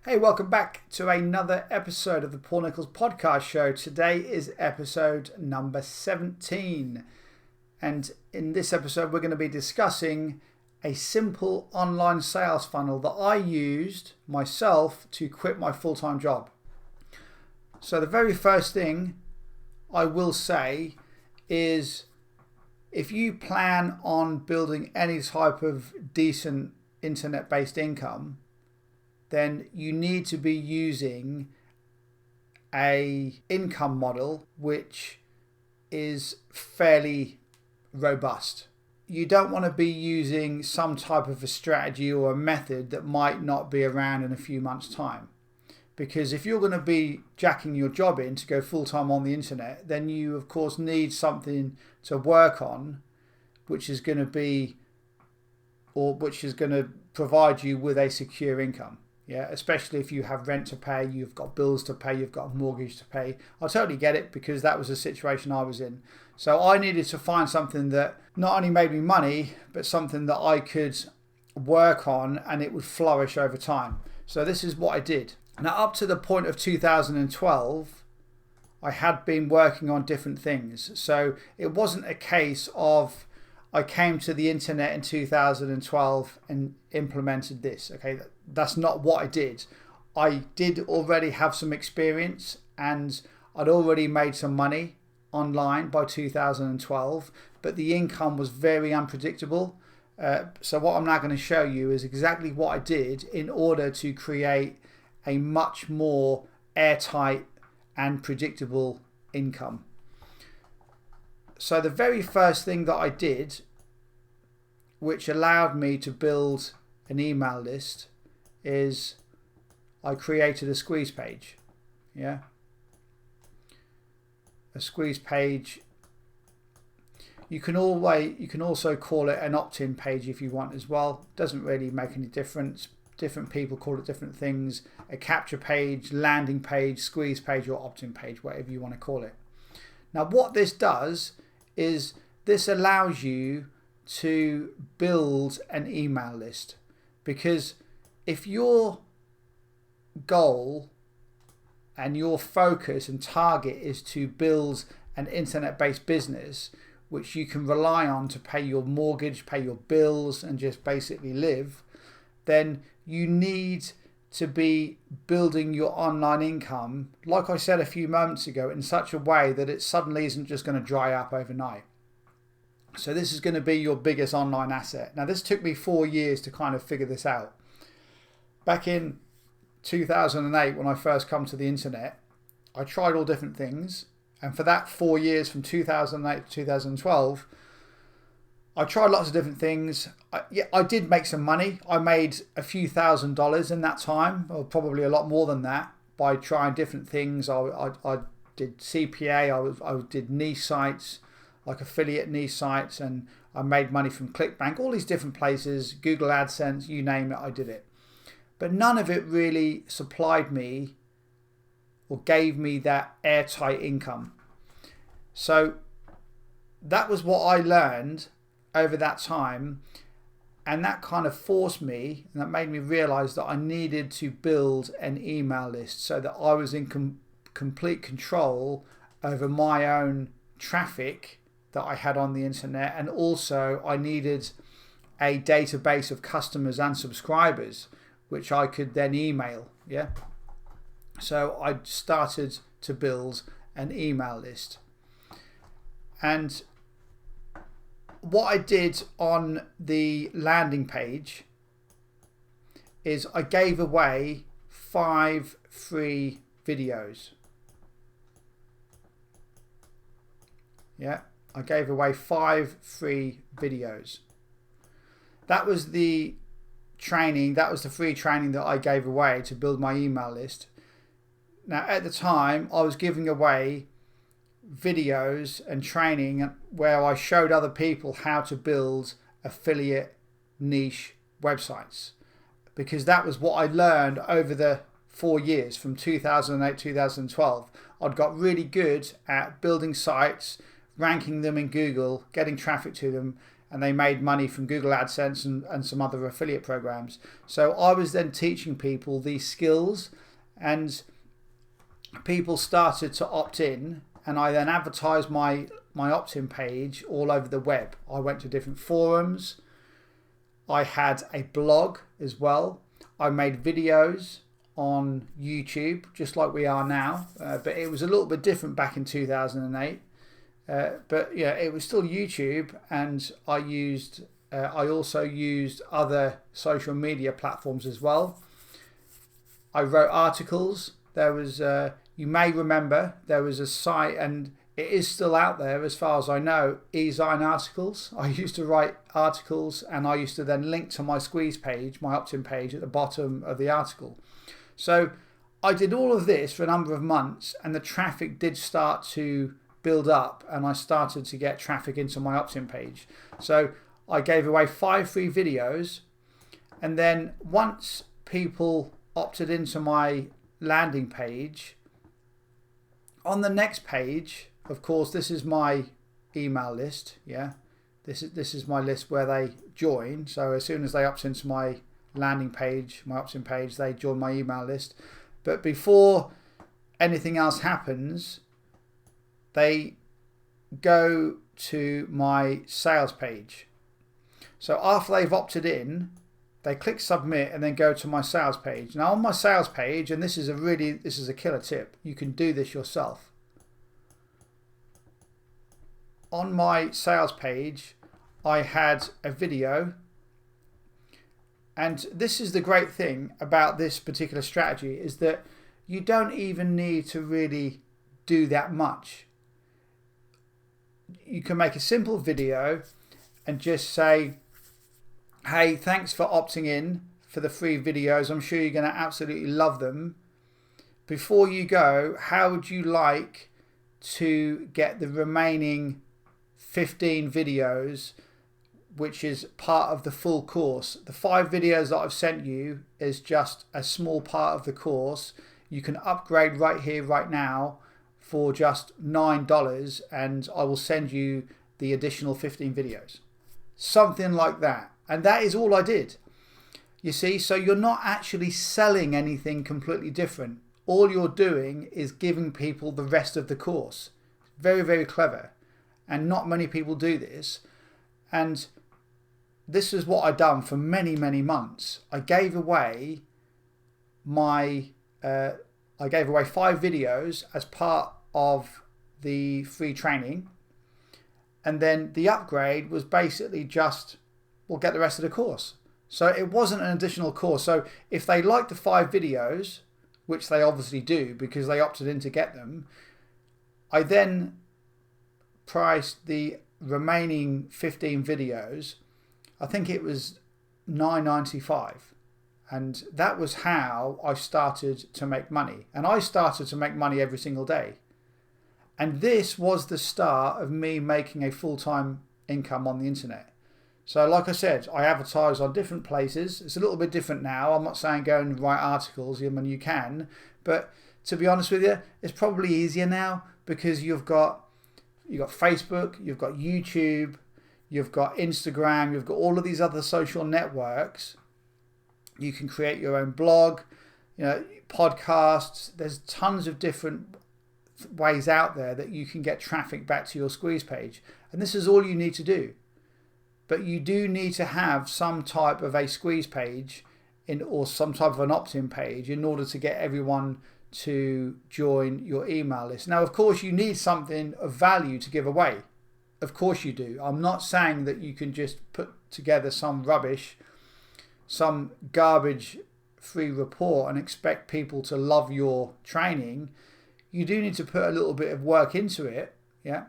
Hey, welcome back to another episode of the Paul Nicholls Podcast Show. Today is episode number 17. And in this episode, we're going to be discussing a simple online sales funnel that I used myself to quit my full-time job. So the very first thing I will say is if you plan on building any type of decent internet-based income, then you need to be using a income model which is fairly robust. You don't want to be using some type of a strategy or a method that might not be around in a few months' time. Because if you're going to be jacking your job in to go full-time on the internet, then you of course need something to work on which is going to provide you with a secure income. Yeah, especially if you have rent to pay, you've got bills to pay, you've got a mortgage to pay. I totally get it because that was the situation I was in. So I needed to find something that not only made me money, but something that I could work on and it would flourish over time. So this is what I did. Now, up to the point of 2012, I had been working on different things. So it wasn't a case of I came to the internet in 2012 and implemented this. Okay, that's not what I did. I did already have some experience and I'd already made some money online by 2012, but the income was very unpredictable. So what I'm now going to show you is exactly what I did in order to create a much more airtight and predictable income. So the very first thing that I did, which allowed me to build an email list, is I created a squeeze page. Yeah, a squeeze page. You can also call it an opt-in page if you want as well. Doesn't really make any difference. Different people call it different things. A capture page, landing page, squeeze page, or opt-in page, whatever you want to call it. Now what this does is this allows you to build an email list, because if your goal and your focus and target is to build an internet-based business which you can rely on to pay your mortgage, pay your bills, and just basically live, then you need to be building your online income, like I said a few moments ago, in such a way that it suddenly isn't just going to dry up overnight. So this is going to be your biggest online asset. Now this took me 4 years to kind of figure this out. Back in 2008, when I first come to the internet, I tried all different things. And for that 4 years, from 2008 to 2012, I tried lots of different things. I did make some money. I made a few $1,000s in that time, or probably a lot more than that, by trying different things. I did CPA, I did niche sites, like affiliate niche sites, and I made money from ClickBank, all these different places, Google AdSense, you name it, I did it. But none of it really supplied me or gave me that airtight income. So that was what I learned over that time, and that kind of forced me, and that made me realize that I needed to build an email list so that I was in complete control over my own traffic that I had on the internet, and also I needed a database of customers and subscribers which I could then email. Yeah, so I started to build an email list. And what I did on the landing page is I gave away 5 free videos. Yeah, I gave away 5 free videos. That was the training, that was the free training that I gave away to build my email list. Now at the time I was giving away videos and training where I showed other people how to build affiliate niche websites, because that was what I learned over the 4 years from 2008 2012. I'd got really good at building sites, ranking them in Google, getting traffic to them, and they made money from Google AdSense and some other affiliate programs. So I was then teaching people these skills, and people started to opt in, and I then advertised my opt-in page all over the web. I went to different forums. I had a blog as well. I made videos on YouTube, just like we are now, but it was a little bit different back in 2008. But yeah, it was still YouTube, and I also used other social media platforms as well. I wrote articles. There was, you may remember, there was a site, and it is still out there as far as I know, eZine Articles. I used to write articles, and I used to then link to my squeeze page, my opt-in page at the bottom of the article. So I did all of this for a number of months, and the traffic did start to build up, and I started to get traffic into my opt-in page. So I gave away 5 free videos, and then once people opted into my landing page, on the next page, of course, this is my email list. Yeah, this is my list where they join. So as soon as they opt into my landing page, my opt-in page, they join my email list. But before anything else happens, they go to my sales page. So after they've opted in, they click submit and then go to my sales page. Now on my sales page, and this is a killer tip, you can do this yourself. On my sales page, I had a video, and this is the great thing about this particular strategy, is that you don't even need to really do that much. You can make a simple video and just say, hey, thanks for opting in for the free videos. I'm sure you're going to absolutely love them. Before you go, how would you like to get the remaining 15 videos, which is part of the full course? The 5 videos that I've sent you is just a small part of the course. You can upgrade right here, right now for just $9, and I will send you the additional 15 videos. Something like that. And that is all I did. You see, so you're not actually selling anything completely different. All you're doing is giving people the rest of the course. Very, very clever. And not many people do this. And this is what I've done for many, many months. I gave away 5 videos as part of the free training. And then the upgrade was basically just, we'll get the rest of the course. So it wasn't an additional course. So if they like the 5 videos, which they obviously do because they opted in to get them, I then priced the remaining 15 videos. I think it was $9.95. And that was how I started to make money. And I started to make money every single day. And this was the start of me making a full-time income on the internet. So like I said, I advertise on different places. It's a little bit different now. I'm not saying go and write articles. I mean, you can. But to be honest with you, it's probably easier now because you've got Facebook, you've got YouTube, you've got Instagram, you've got all of these other social networks. You can create your own blog, podcasts. There's tons of different ways out there that you can get traffic back to your squeeze page. And this is all you need to do. But you do need to have some type of a squeeze page or some type of an opt-in page in order to get everyone to join your email list. Now, of course, you need something of value to give away. Of course you do. I'm not saying that you can just put together some rubbish, some garbage free report and expect people to love your training. You do need to put a little bit of work into it, yeah,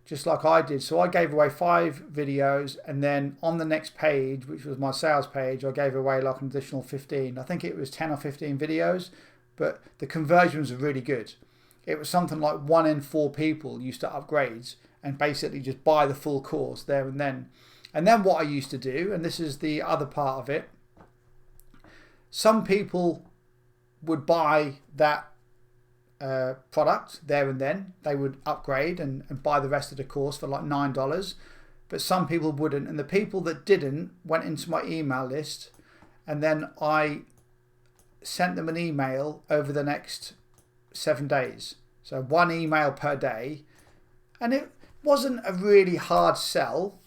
just like I did. So I gave away 5 videos, and then on the next page, which was my sales page, I gave away like an additional 15. I think it was 10 or 15 videos, but the conversions were really good. It was something like 1 in 4 people used to upgrade and basically just buy the full course there and then. And then what I used to do, and this is the other part of it, some people would buy that product there and then. They would upgrade and buy the rest of the course for like $9. but some people wouldn't. And the people that didn't went into my email list, and then I sent them an email over the next 7 days. So 1 email per day. And it wasn't a really hard sell.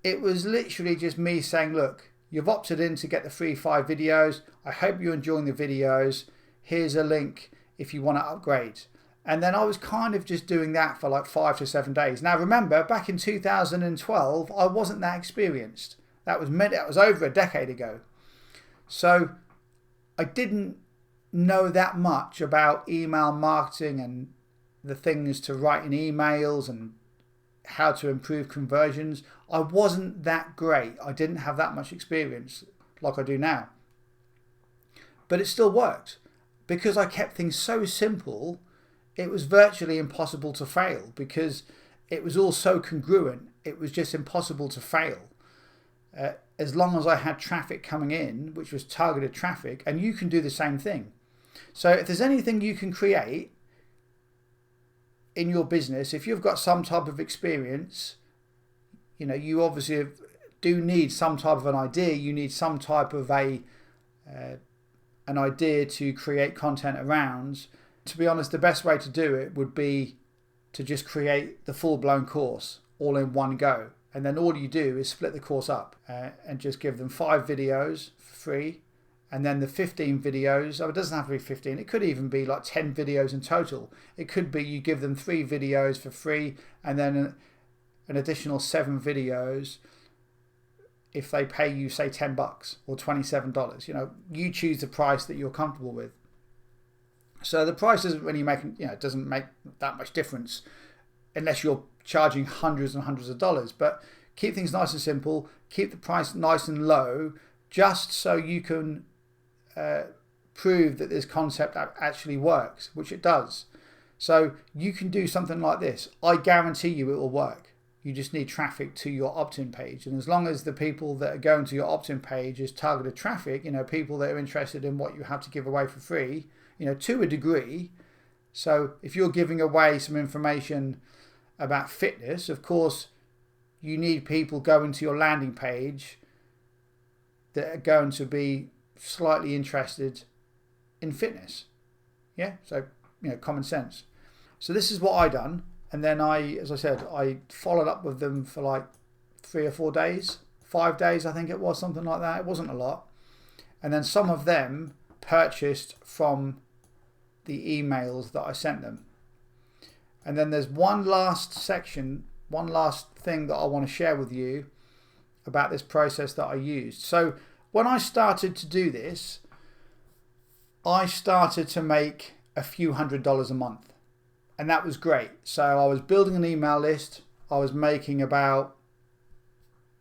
It was literally just me saying, look, you've opted in to get the free 5 videos. I hope you're enjoying the videos. Here's a link if you want to upgrade. And then I was kind of just doing that for like 5 to 7 days. Now remember, back in 2012, I wasn't that experienced. That was over a decade ago. So I didn't know that much about email marketing and the things to write in emails and how to improve conversions. I wasn't that great. I didn't have that much experience like I do now. But it still worked because I kept things so simple. It was virtually impossible to fail because it was all so congruent. It was just impossible to fail. As long as I had traffic coming in, which was targeted traffic, and you can do the same thing. So if there's anything you can create in your business, if you've got some type of experience, you obviously do need some type of an idea. You need some type of an idea to create content around. To be honest, the best way to do it would be to just create the full-blown course all in one go. And then all you do is split the course up and just give them 5 videos for free. And then the 15 videos, it doesn't have to be 15, it could even be like 10 videos in total. It could be you give them 3 videos for free and then an additional 7 videos if they pay you, say, $10 or $27. You choose the price that you're comfortable with. So the price doesn't really make, it doesn't make that much difference unless you're charging hundreds and hundreds of dollars. But keep things nice and simple, keep the price nice and low, just so you can prove that this concept actually works, which it does. So you can do something like this. I guarantee you it will work. You just need traffic to your opt-in page. And as long as the people that are going to your opt-in page is targeted traffic, people that are interested in what you have to give away for free, to a degree. So if you're giving away some information about fitness, of course, you need people going to your landing page that are going to be slightly interested in fitness. Yeah, so common sense. So this is what I done, and then as I said, I followed up with them for like 3 or 4 days, 5 days, I think it was, something like that. It wasn't a lot, and then some of them purchased from the emails that I sent them. And then there's one last section, one last thing that I want to share with you about this process that I used. So when I started to do this, I started to make a few $100s a month, and that was great. So I was building an email list. I was making about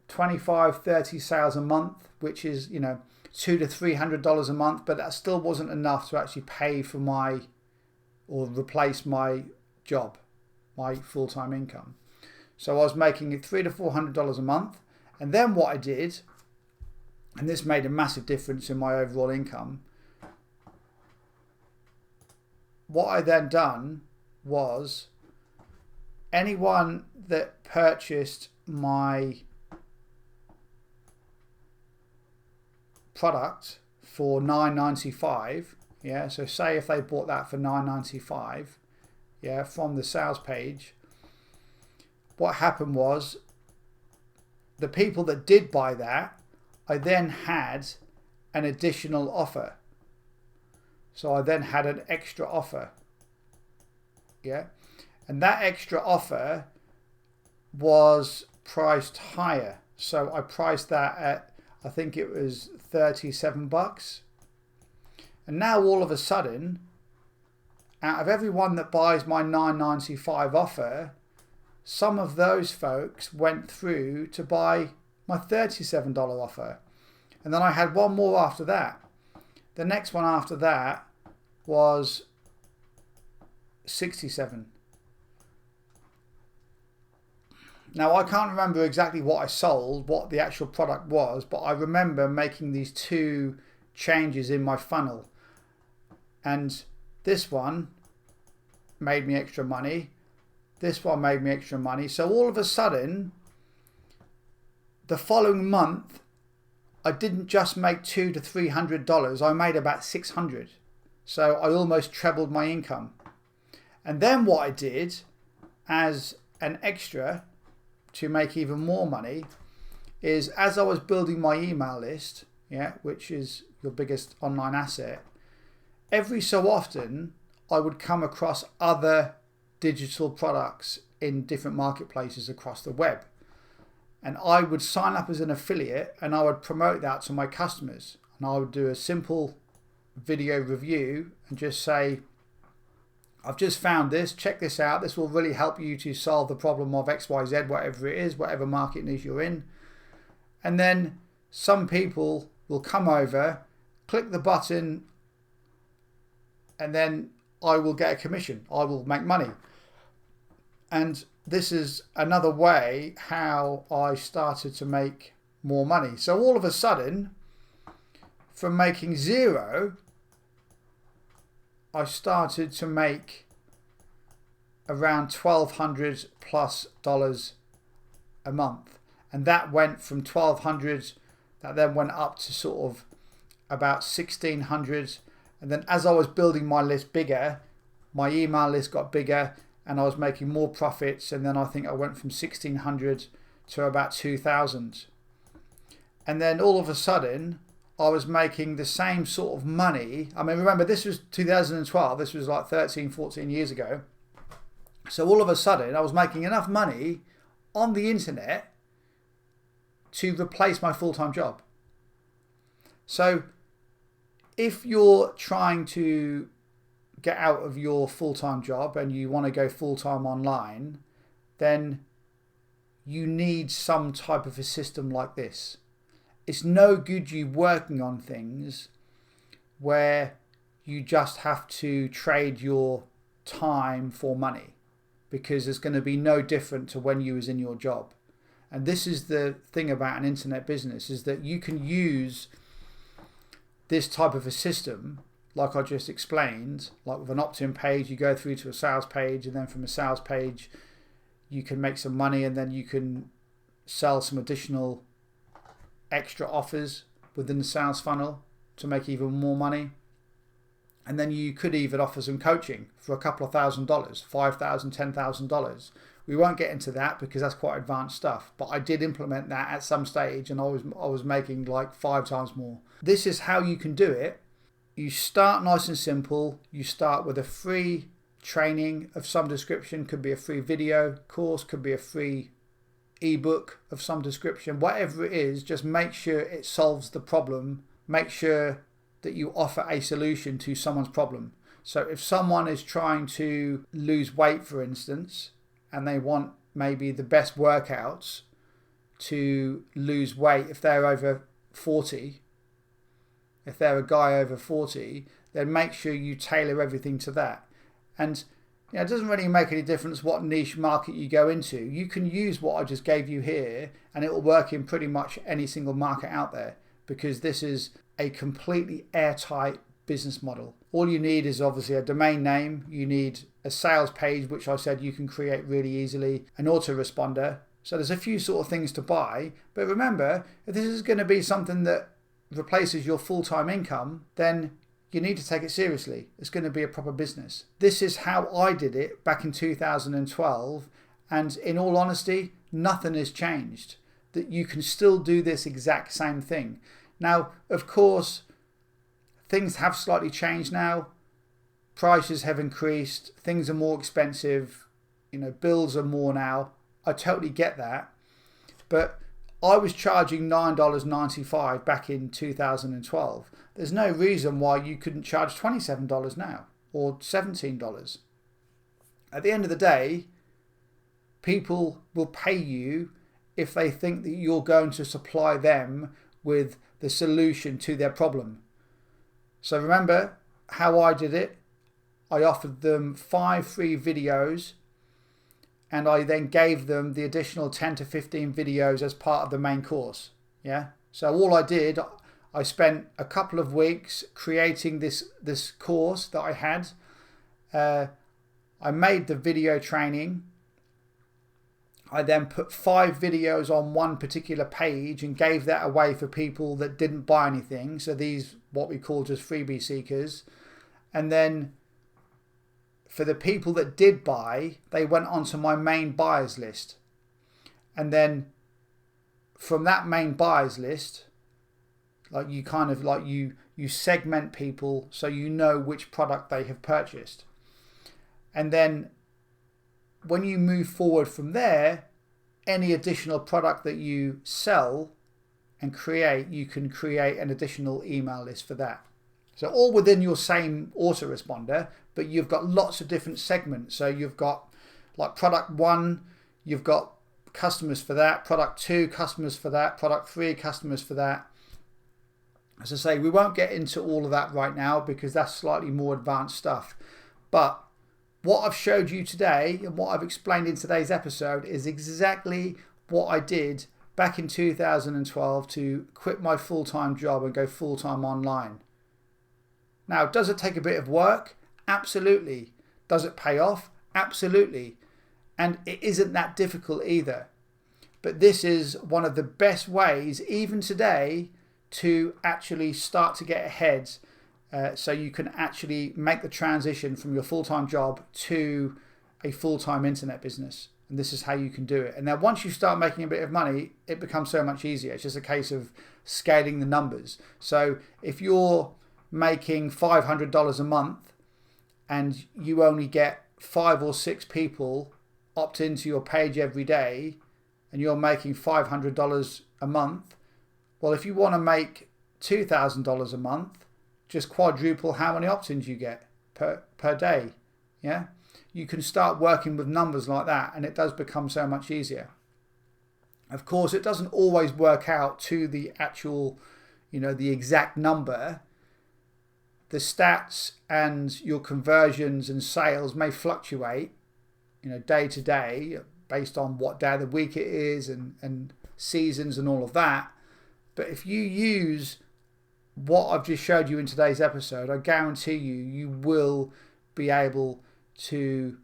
25, 30 sales a month, which is, $200 to $300 a month, but that still wasn't enough to actually pay for or replace my job, my full-time income. So I was making $300 to $400 a month. And then what I did, and this made a massive difference in my overall income, what I then done was anyone that purchased my product for $9.95, so say if they bought that for $9.95, from the sales page, what happened was the people that did buy that, I then had an additional offer. So I then had an extra offer. And that extra offer was priced higher. So I priced that at, I think it was $37. And now all of a sudden, out of everyone that buys my $9.95 offer, some of those folks went through to buy my $37 offer. And then I had one more after that. The next one after that was $67. Now I can't remember exactly what I sold, what the actual product was, but I remember making these 2 changes in my funnel. And this one made me extra money. This one made me extra money. So all of a sudden, the following month, I didn't just make $200 to $300. I made about $600. So I almost trebled my income. And then what I did as an extra to make even more money is, as I was building my email list, which is your biggest online asset, every so often I would come across other digital products in different marketplaces across the web. And I would sign up as an affiliate and I would promote that to my customers. And I would do a simple video review and just say, I've just found this, check this out. This will really help you to solve the problem of XYZ, whatever it is, whatever market niche you're in. And then some people will come over, click the button, and then I will get a commission. I will make money. And this is another way how I started to make more money. So all of a sudden, from making zero, I started to make around $1,200 plus a month. And that went from 1,200, that then went up to sort of about 1,600. And then as I was building my list bigger, my email list got bigger and I was making more profits. And then I think I went from 1,600 to about 2,000. And then all of a sudden, I was making the same sort of money. I mean, remember, this was 2012. This was like 13, 14 years ago. So all of a sudden, I was making enough money on the internet to replace my full-time job. So if you're trying to get out of your full-time job and you want to go full-time online, then you need some type of a system like this. It's no good you working on things where you just have to trade your time for money, because it's going to be no different to when you was in your job. And this is the thing about an internet business, is that you can use this type of a system, like I just explained, like with an opt-in page, you go through to a sales page, and then from a sales page, you can make some money, and then you can sell some additional extra offers within the sales funnel to make even more money. And then you could even offer some coaching for a couple of $1,000, $5,000, $10,000. We won't get into that because that's quite advanced stuff, but I did implement that at some stage and I was making like 5 times more. This is how you can do it. You start nice and simple. You start with a free training of some description, could be a free video course, could be a free ebook of some description, whatever it is. Just make sure it solves the problem. Make sure that you offer a solution to someone's problem. So if someone is trying to lose weight, for instance, and they want maybe the best workouts to lose weight, if they're over 40, if they're a guy over 40, then make sure you tailor everything to that. And it doesn't really make any difference what niche market you go into. You can use what I just gave you here and it will work in pretty much any single market out there, because this is a completely airtight business model. All you need is obviously a domain name. You need a sales page, which I said you can create really easily, an autoresponder. So there's a few sort of things to buy. But remember, if this is going to be something that replaces your full-time income, then you need to take it seriously. It's going to be a proper business. This is how I did it back in 2012. And in all honesty, nothing has changed. That you can still do this exact same thing. Now, of course, things have slightly changed now. Prices have increased. Things are more expensive. Bills are more now. I totally get that. But I was charging $9.95 back in 2012. There's no reason why you couldn't charge $27 now or $17. At the end of the day, people will pay you if they think that you're going to supply them with the solution to their problem. So remember how I did it. I offered them 5 free videos and I then gave them the additional 10 to 15 videos as part of the main course. Yeah. So all I did, I spent a couple of weeks creating this course that I had. I made the video training. I then put 5 videos on one particular page and gave that away for people that didn't buy anything. So these, what we call just freebie seekers. And then for the people that did buy, they went onto my main buyers list. And then from that main buyers list, like you kind of like you segment people so you know which product they have purchased. And then when you move forward from there, any additional product that you sell and create, you can create an additional email list for that. So all within your same autoresponder, but you've got lots of different segments. So you've got like product 1, you've got customers for that, product 2, customers for that, product 3, customers for that. As I say, we won't get into all of that right now because that's slightly more advanced stuff. But what I've showed you today and what I've explained in today's episode is exactly what I did back in 2012 to quit my full-time job and go full-time online. Now, does it take a bit of work? Absolutely. Does it pay off? Absolutely. And it isn't that difficult either. But this is one of the best ways, even today, to actually start to get ahead. So you can actually make the transition from your full-time job to a full-time internet business. And this is how you can do it. And now once you start making a bit of money, it becomes so much easier. It's just a case of scaling the numbers. So if you're making $500 a month and you only get 5 or 6 people opt into your page every day and you're making $500 a month, well, if you want to make $2,000 a month, just quadruple how many opt-ins you get per day. Yeah, you can start working with numbers like that and it does become so much easier. Of course, it doesn't always work out to the actual, the exact number. The stats and your conversions and sales may fluctuate, day to day based on what day of the week it is and seasons and all of that. But if you use what I've just showed you in today's episode, I guarantee you will be able to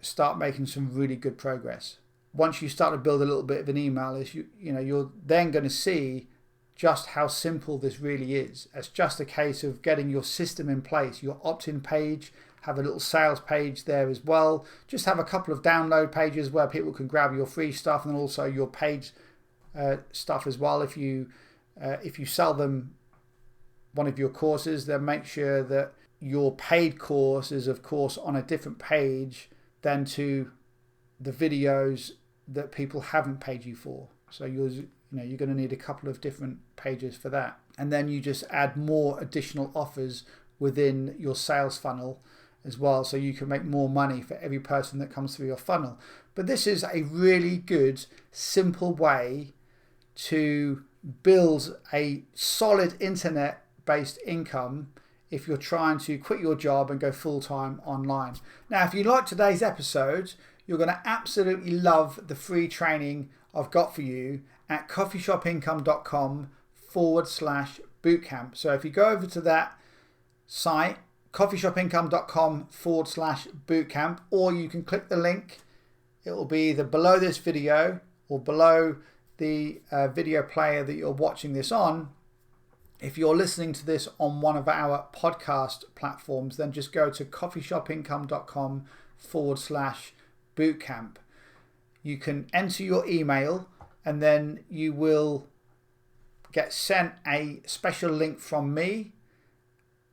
start making some really good progress. Once you start to build a little bit of an email list, you're then going to see just how simple this really is. It's just a case of getting your system in place, your opt-in page, have a little sales page there as well. Just have a couple of download pages where people can grab your free stuff and also your paid stuff as well. If you sell them one of your courses, then make sure that your paid course is of course on a different page than to the videos that people haven't paid you for. So you're going to need a couple of different pages for that. And then you just add more additional offers within your sales funnel as well, so you can make more money for every person that comes through your funnel. But this is a really good, simple way to build a solid internet-based income if you're trying to quit your job and go full-time online. Now, if you like today's episode, you're going to absolutely love the free training I've got for you at coffeeshopincome.com/bootcamp. So if you go over to that site, coffeeshopincome.com/bootcamp, or you can click the link. It will be either below this video or below the video player that you're watching this on. If you're listening to this on one of our podcast platforms, then just go to coffeeshopincome.com/bootcamp. You can enter your email and then you will get sent a special link from me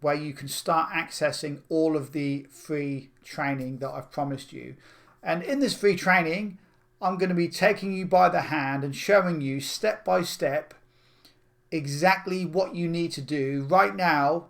where you can start accessing all of the free training that I've promised you. And in this free training, I'm going to be taking you by the hand and showing you step by step exactly what you need to do right now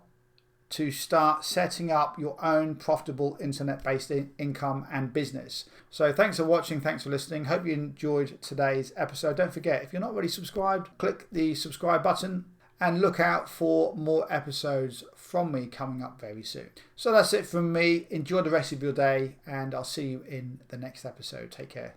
to start setting up your own profitable internet-based income and business. So thanks for watching, thanks for listening. Hope you enjoyed today's episode. Don't forget, if you're not already subscribed, click the subscribe button and look out for more episodes from me coming up very soon. So that's it from me. Enjoy the rest of your day and I'll see you in the next episode. Take care.